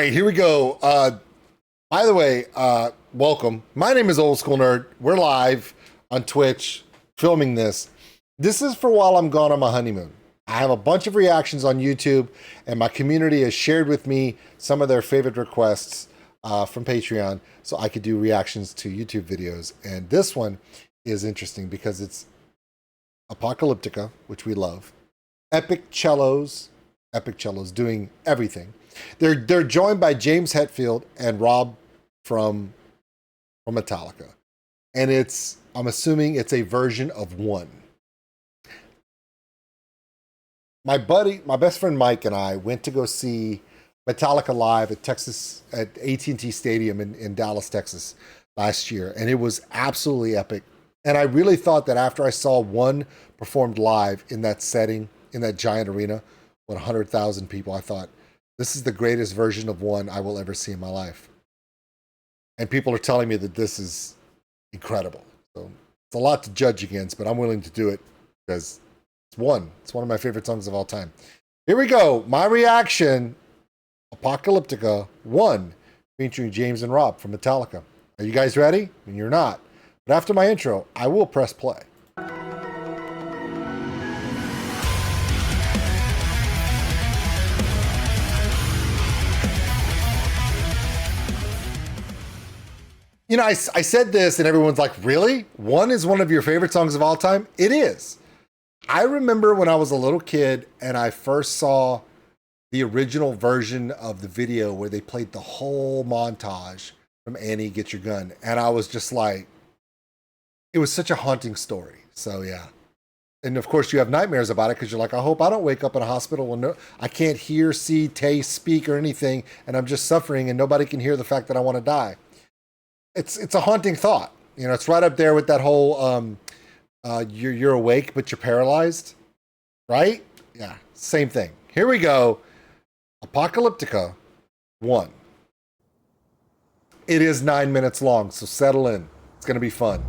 right, here we go. By the way, welcome. My name is Old School Nerd. We're live on Twitch filming this. This is for while I'm gone on my honeymoon. I have a bunch of reactions on YouTube, and my community has shared with me some of their favorite requests from Patreon so I could do reactions to YouTube videos. And this one is interesting because it's Apocalyptica, which we love. Epic cellos doing everything. They're joined by James Hetfield and Rob from Metallica. And I'm assuming it's a version of one. My best friend Mike and I went to go see Metallica live at AT&T Stadium in Dallas, Texas last year. And it was absolutely epic. And I really thought that after I saw one performed live in that setting, in that giant arena with 100,000 people, I thought, this is the greatest version of one I will ever see in my life. And people are telling me that this is incredible. So it's a lot to judge against, but I'm willing to do it because it's one of my favorite songs of all time. Here we go. My reaction, Apocalyptica 1, featuring James and Rob from Metallica. Are you guys ready? I mean, you're not. But after my intro, I will press play. You know, I said this and everyone's like, really? One is one of your favorite songs of all time? It is. I remember when I was a little kid and I first saw the original version of the video where they played the whole montage from Annie, Get Your Gun. And I was just like, it was such a haunting story. So yeah. And of course you have nightmares about it because you're like, I hope I don't wake up in a hospital when I can't hear, see, taste, speak, or anything. And I'm just suffering and nobody can hear the fact that I want to die. It's a haunting thought. You know, it's right up there with that whole you're awake but you're paralyzed, right? Yeah, same thing. Here we go. Apocalyptica 1. It is 9 minutes long, so settle in. It's gonna be fun.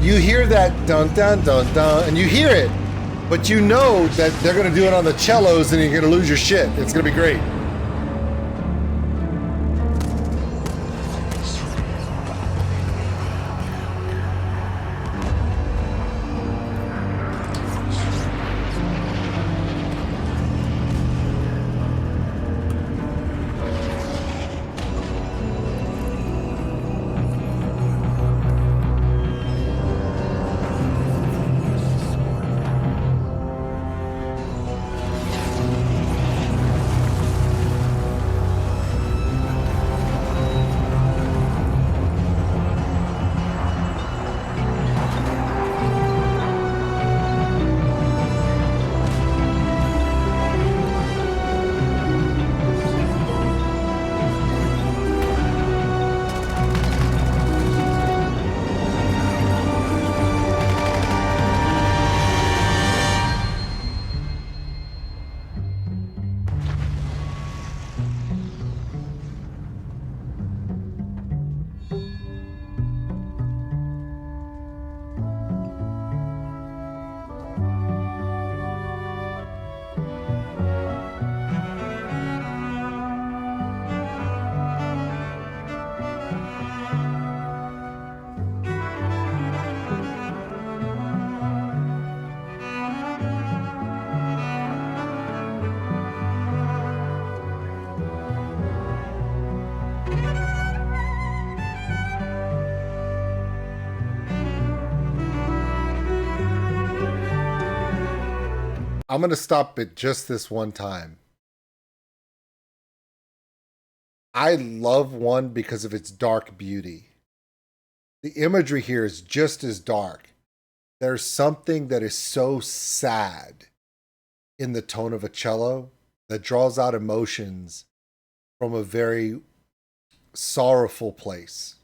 You hear that dun dun dun dun, and you hear it, but you know that they're gonna do it on the cellos and you're gonna lose your shit. It's gonna be great. I'm going to stop at just this one time. I love one because of its dark beauty. The imagery here is just as dark. There's something that is so sad in the tone of a cello that draws out emotions from a very sorrowful place.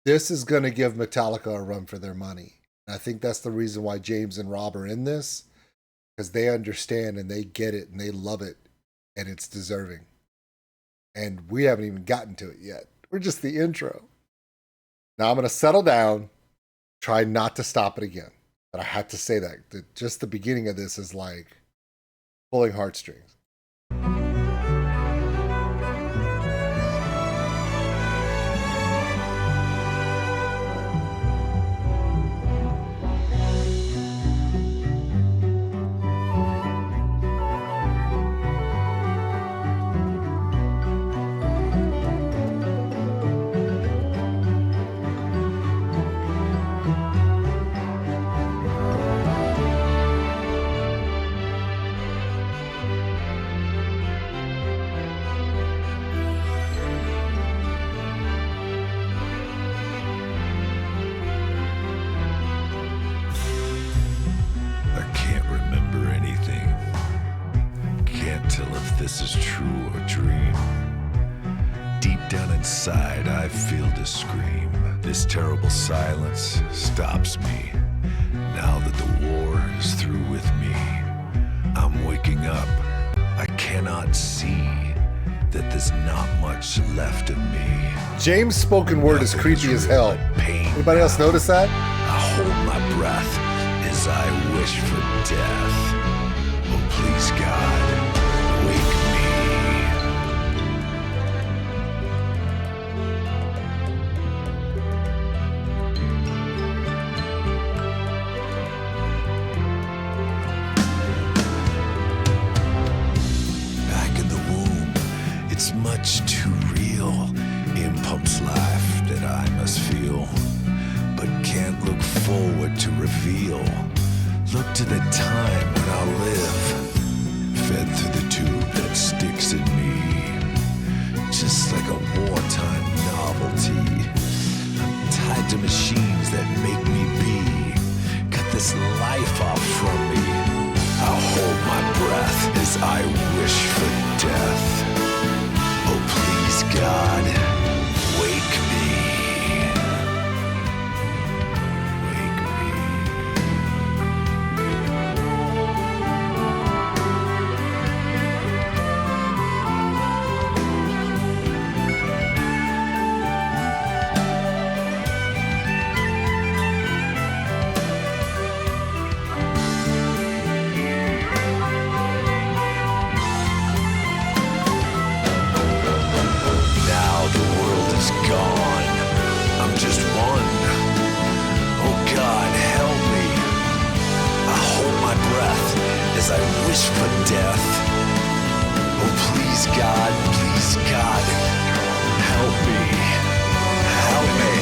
This is going to give Metallica a run for their money. And I think that's the reason why James and Rob are in this, because they understand and they get it and they love it, and it's deserving. And we haven't even gotten to it yet. We're just the intro. Now I'm going to settle down, try not to stop it again. But I had to say that just the beginning of this is like pulling heartstrings. This is true or dream. Deep down inside, I feel the scream. This terrible silence stops me. Now that the war is through with me, I'm waking up. I cannot see that there's not much left of me. James' spoken word is creepy as hell. Anybody else notice that? I hold my breath as I wish for death. Oh, please, God. Much too real in Pump's life that I must feel, but can't look forward to reveal. Look to the time when I'll live, fed through the tube that sticks in me, just like a wartime novelty. I'm tied to machines that make me be, cut this life off from me. I'll hold my breath as I wish for death. Oh, please, God, wake me. Wake me. I wish for death. Oh, please, God, help me, help me.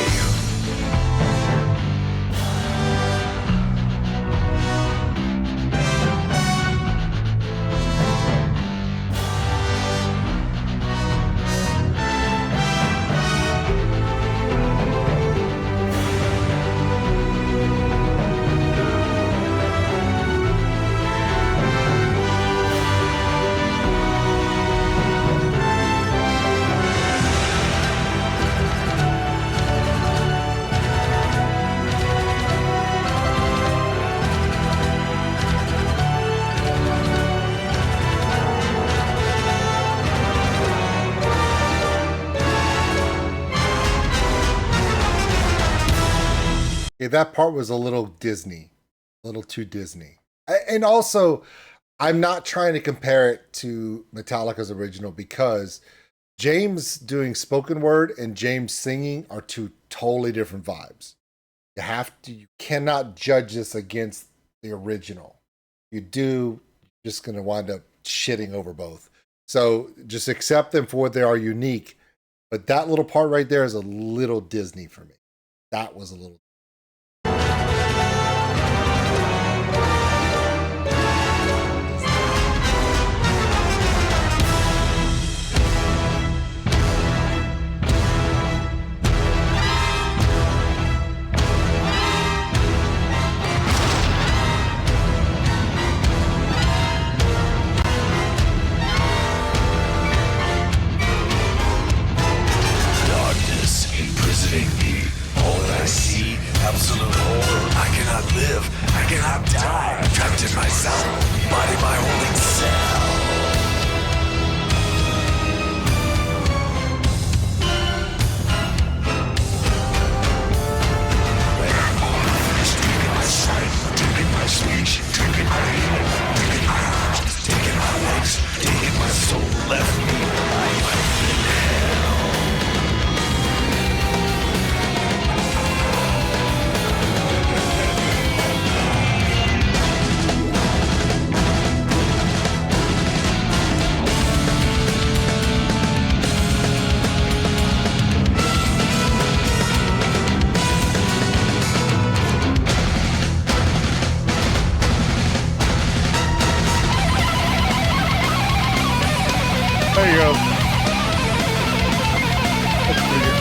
Yeah, that part was a little Disney, a little too Disney. And also, I'm not trying to compare it to Metallica's original because James doing spoken word and James singing are two totally different vibes. You cannot judge this against the original. You do, you're just going to wind up shitting over both. So just accept them for what they are, unique. But that little part right there is a little Disney for me. That was a little. I cannot live, I cannot die. Trapped in myself, body my holding cell. Taking my sight, taking my speech, taking my healing, taking my heart, taking my legs, taking my soul, left me alive in hell. There you go. That's pretty good.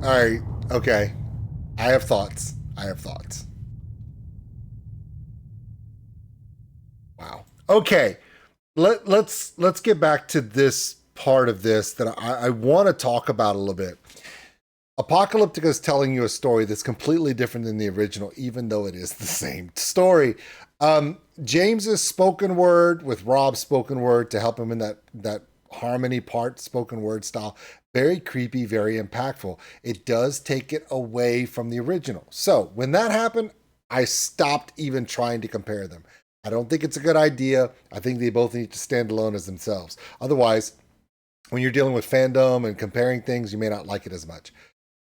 All right, okay. I have thoughts. Wow. Okay, let's get back to this part of this that I want to talk about a little bit. Apocalyptica is telling you a story that's completely different than the original, even though it is the same story. James's spoken word with Rob's spoken word to help him in that harmony part, spoken word style, very creepy, very impactful. It does take it away from the original. So when that happened, I stopped even trying to compare them. I don't think it's a good idea. I think they both need to stand alone as themselves. Otherwise, when you're dealing with fandom and comparing things, you may not like it as much.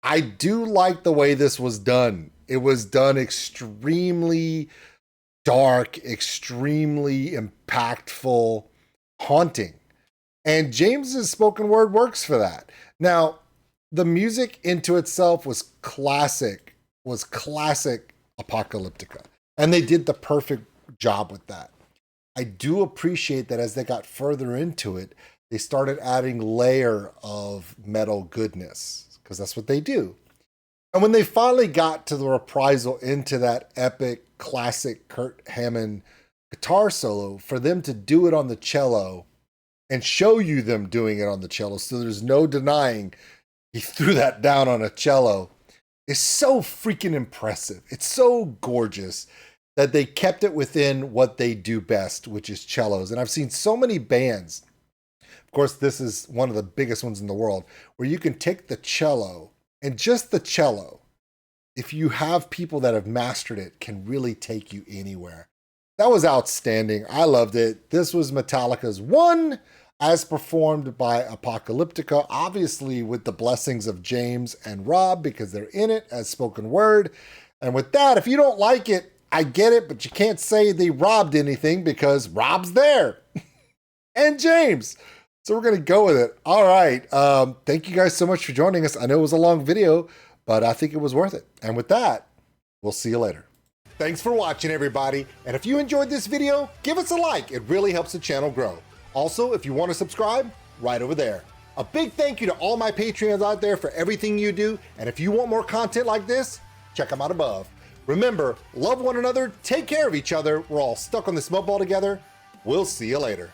I do like the way this was done. It was done extremely dark, extremely impactful, haunting. And James's spoken word works for that. Now, the music into itself was classic Apocalyptica. And they did the perfect job with that. I do appreciate that as they got further into it, they started adding layer of metal goodness, because that's what they do. And when they finally got to the reprisal into that epic, classic Kurt Hammond guitar solo, for them to do it on the cello and show you them doing it on the cello, so there's no denying he threw that down on a cello, is so freaking impressive. It's so gorgeous that they kept it within what they do best, which is cellos. And I've seen so many bands, of course, this is one of the biggest ones in the world, where you can take the cello, and just the cello, if you have people that have mastered it, can really take you anywhere. That was outstanding. I loved it. This was Metallica's One, as performed by Apocalyptica, obviously with the blessings of James and Rob, because they're in it as spoken word. And with that, if you don't like it, I get it, but you can't say they robbed anything because Rob's there. And James. So we're going to go with it. All right. Thank you guys so much for joining us. I know it was a long video, but I think it was worth it. And with that, we'll see you later. Thanks for watching, everybody. And if you enjoyed this video, give us a like. It really helps the channel grow. Also, if you want to subscribe, right over there. A big thank you to all my Patreons out there for everything you do. And if you want more content like this, check them out above. Remember, love one another, take care of each other. We're all stuck on this mud ball together. We'll see you later.